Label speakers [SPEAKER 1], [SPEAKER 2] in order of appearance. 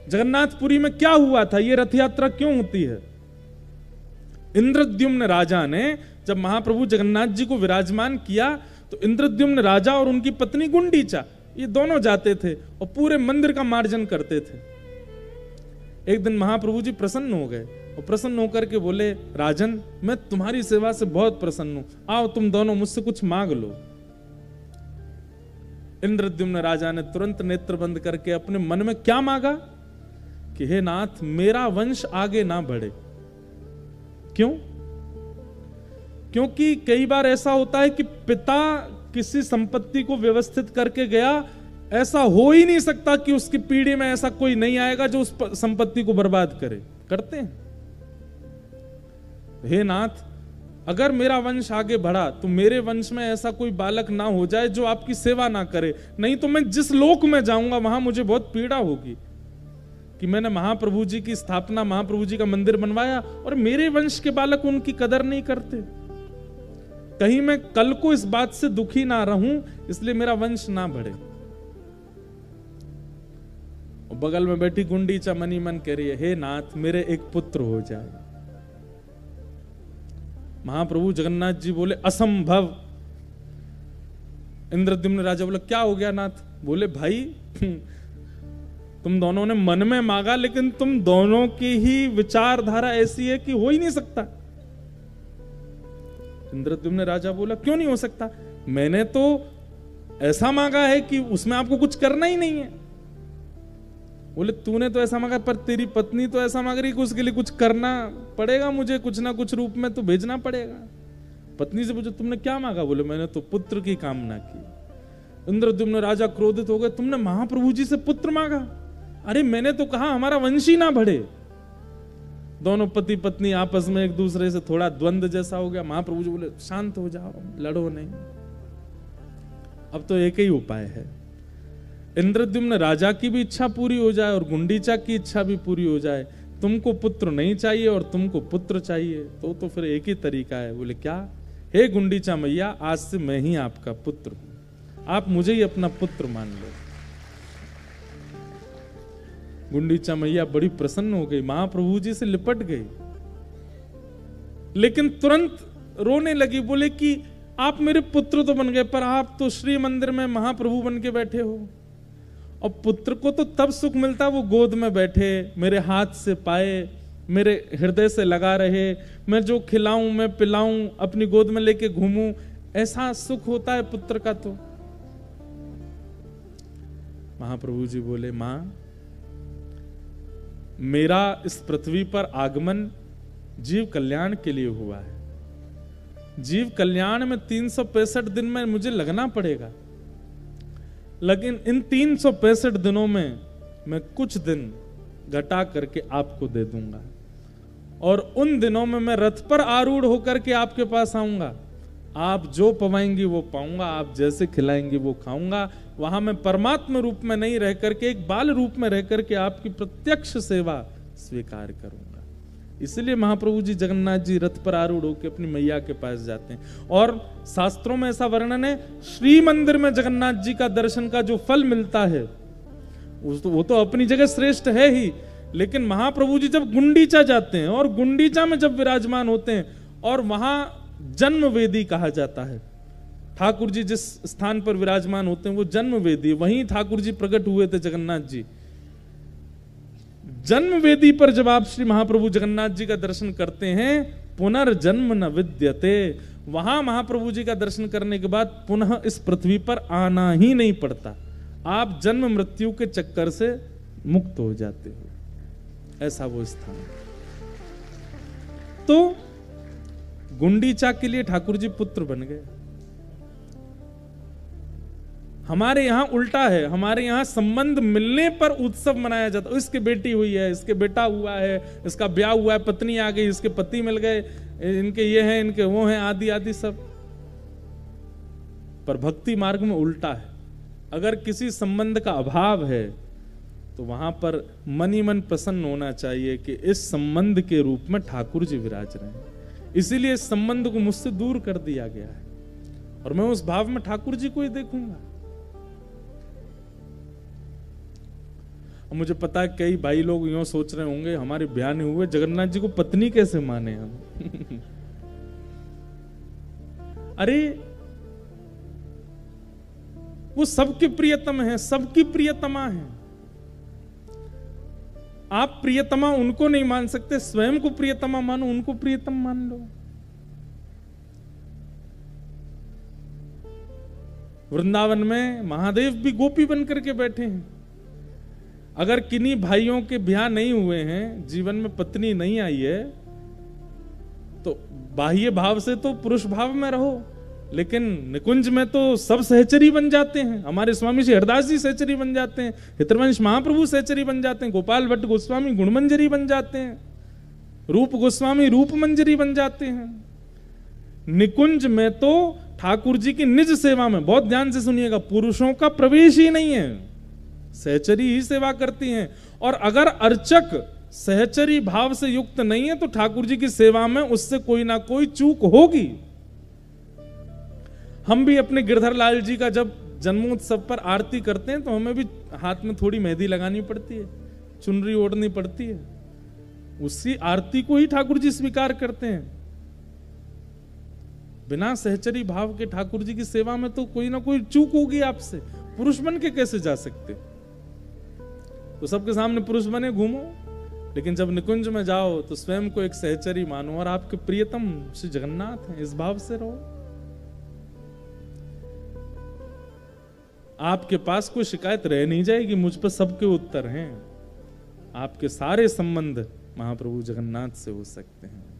[SPEAKER 1] जगन्नाथपुरी में क्या हुआ था, ये रथ यात्रा क्यों होती है? इंद्रद्युम्न राजा ने जब महाप्रभु जगन्नाथ जी को विराजमान किया तो इंद्रद्युम्न राजा और उनकी पत्नी गुंडीचा ये दोनों जाते थे और पूरे मंदिर का मार्जन करते थे। एक दिन महाप्रभु जी प्रसन्न हो गए और प्रसन्न होकर के बोले, राजन मैं तुम्हारी सेवा से बहुत प्रसन्न हूं, आओ तुम दोनों मुझसे कुछ मांग लो। इंद्रद्युम्न राजा ने तुरंत नेत्र बंद करके अपने मन में क्या मांगा कि हे नाथ मेरा वंश आगे ना बढ़े। क्यों? क्योंकि कई बार ऐसा होता है कि पिता किसी संपत्ति को व्यवस्थित करके गया, ऐसा हो ही नहीं सकता कि उसकी पीढ़ी में ऐसा कोई नहीं आएगा जो उस संपत्ति को बर्बाद करे। करते हैं, हे नाथ अगर मेरा वंश आगे बढ़ा तो मेरे वंश में ऐसा कोई बालक ना हो जाए जो आपकी सेवा ना करे, नहीं तो मैं जिस लोक में जाऊंगा वहां मुझे बहुत पीड़ा होगी कि मैंने महाप्रभु जी की स्थापना, महाप्रभु जी का मंदिर बनवाया और मेरे वंश के बालक उनकी कदर नहीं करते। कहीं मैं कल को इस बात से दुखी ना रहूं, इसलिए मेरा वंश ना बढ़े। और बगल में बैठी गुंडीचा मनी मन कह रही है, हे नाथ मेरे एक पुत्र हो जाए। महाप्रभु जगन्नाथ जी बोले, असंभव। इंद्रद्युम्न राजा बोले, क्या हो गया नाथ? बोले, भाई तुम दोनों ने मन में मांगा, लेकिन तुम दोनों की ही विचारधारा ऐसी है कि हो ही नहीं सकता। इंद्रद्युम्न राजा बोला, क्यों नहीं हो सकता? मैंने तो ऐसा मांगा है कि उसमें आपको कुछ करना ही नहीं है। बोले, तूने तो ऐसा मांगा, पर तेरी पत्नी तो ऐसा मांग रही कि उसके लिए कुछ करना पड़ेगा, मुझे कुछ ना कुछ रूप में तो भेजना पड़ेगा। पत्नी से पूछो, तुमने क्या मांगा? बोले, मैंने तो पुत्र की कामना की। इंद्रद्युम्न राजा क्रोधित हो गए, तुमने महाप्रभु जी से पुत्र मांगा? अरे मैंने तो कहा हमारा वंश ही ना बढ़े। दोनों पति पत्नी आपस में एक दूसरे से थोड़ा द्वंद्व जैसा हो गया। महाप्रभु जी बोले, शांत हो जाओ, लड़ो नहीं, अब तो एक ही उपाय है, इंद्रद्युम्न राजा की भी इच्छा पूरी हो जाए और गुंडीचा की इच्छा भी पूरी हो जाए। तुमको पुत्र नहीं चाहिए और तुमको पुत्र चाहिए, तो फिर एक ही तरीका है। बोले, क्या? हे गुंडीचा मैया, आज से मैं ही आपका पुत्र हूं, आप मुझे ही अपना पुत्र मान लो। गुंडीचा मैया बड़ी प्रसन्न हो गई, महाप्रभु जी से लिपट गई, लेकिन तुरंत रोने लगी। बोले कि आप मेरे पुत्र तो बन गए, पर आप तो श्री मंदिर में महाप्रभु बन के बैठे हो, और पुत्र को तो तब सुख मिलता वो गोद में बैठे, मेरे हाथ से पाए, मेरे हृदय से लगा रहे, मैं जो खिलाऊं मैं पिलाऊं, अपनी गोद में लेके घूमूं, ऐसा सुख होता है पुत्र का। तो महाप्रभु जी बोले, मां मेरा इस पृथ्वी पर आगमन जीव कल्याण के लिए हुआ है। जीव कल्याण में 365 दिन में मुझे लगना पड़ेगा, लेकिन इन 365 दिनों में मैं कुछ दिन घटा करके आपको दे दूंगा, और उन दिनों में मैं रथ पर आरूढ़ होकर के आपके पास आऊंगा। आप जो पवाएंगी वो पाऊंगा, आप जैसे खिलाएंगी वो खाऊंगा। वहां मैं परमात्मा रूप में नहीं रह करके एक बाल रूप में रह करके आपकी प्रत्यक्ष सेवा स्वीकार करूंगा। इसलिए महाप्रभु जी जगन्नाथ जी रथ पर आरूढ़ होकर अपनी मैया के पास जाते हैं। और शास्त्रों में ऐसा वर्णन है, श्री मंदिर में जगन्नाथ जी का दर्शन का जो फल मिलता है वो तो अपनी जगह श्रेष्ठ है ही, लेकिन महाप्रभु जी जब गुंडीचा जाते हैं और गुंडीचा में जब विराजमान होते हैं, और वहां जन्म वेदी कहा जाता है, ठाकुर जी जिस स्थान पर विराजमान होते हैं वो जन्म वेदी, वहीं ठाकुर जी प्रकट हुए थे जगन्नाथ जी। जन्म वेदी पर जब आप श्री महाप्रभु जगन्नाथ जी का दर्शन करते हैं, पुनर्जन्म न विद्यते, वहां महाप्रभु जी का दर्शन करने के बाद पुनः इस पृथ्वी पर आना ही नहीं पड़ता, आप जन्म मृत्यु के चक्कर से मुक्त हो जाते हो। ऐसा वो स्थान। तो गुंडीचा के लिए ठाकुर जी पुत्र बन गए। हमारे यहां उल्टा है, हमारे यहां संबंध मिलने पर उत्सव मनाया जाता है। इसके बेटी हुई है, इसके बेटा हुआ है, इसका ब्याह हुआ है, पत्नी आ गई, इसके पति मिल गए, इनके ये हैं, इनके वो हैं, आदि आदि सब। पर भक्ति मार्ग में उल्टा है। अगर किसी संबंध का अभाव है तो वहां पर मन ही मन प्रसन्न होना चाहिए कि इस संबंध के रूप में ठाकुर जी विराज रहे हैं। इसीलिए इस संबंध को मुझसे दूर कर दिया गया है, और मैं उस भाव में ठाकुर जी को ही देखूंगा। मुझे पता है कई भाई लोग यूं सोच रहे होंगे, हमारे ब्याह नहीं हुए, जगन्नाथ जी को पत्नी कैसे माने हम? अरे वो सबके प्रियतम है, सबकी प्रियतमा है। आप प्रियतमा उनको नहीं मान सकते, स्वयं को प्रियतमा मानो, उनको प्रियतम मान लो। वृंदावन में महादेव भी गोपी बन करके बैठे हैं। अगर किन्हीं भाइयों के ब्याह नहीं हुए हैं, जीवन में पत्नी नहीं आई है, तो बाह्य भाव से तो पुरुष भाव में रहो, लेकिन निकुंज में तो सब सहचरी बन जाते हैं। हमारे स्वामी श्री हरदास जी सहचरी बन जाते हैं, हितवंश महाप्रभु सहचरी बन जाते हैं, गोपाल भट्ट गोस्वामी गुणमंजरी बन जाते हैं, रूप गोस्वामी रूप मंजरी बन जाते हैं। निकुंज में तो ठाकुर जी की निज सेवा में, बहुत ध्यान से सुनिएगा, पुरुषों का प्रवेश ही नहीं है, सहचरी ही सेवा करती हैं। और अगर अर्चक सहचरी भाव से युक्त नहीं है तो ठाकुर जी की सेवा में उससे कोई ना कोई चूक होगी। हम भी अपने गिरधर लाल जी का जब जन्मोत्सव पर आरती करते हैं तो हमें भी हाथ में थोड़ी मेहंदी लगानी पड़ती है, चुनरी ओढ़नी पड़ती है। उसी आरती को ही ठाकुर जी स्वीकार करते हैं। बिना सहचरी भाव के ठाकुर जी की सेवा में तो कोई ना कोई चूक होगी आपसे। पुरुष बन के कैसे जा सकते? तो सबके सामने पुरुष बने घूमो, लेकिन जब निकुंज में जाओ तो स्वयं को एक सहचरी मानो और आपके प्रियतम श्री जगन्नाथ हैं, इस भाव से रहो। आपके पास कोई शिकायत रह नहीं जाएगी, मुझ पर सबके उत्तर हैं। आपके सारे संबंध महाप्रभु जगन्नाथ से हो सकते हैं।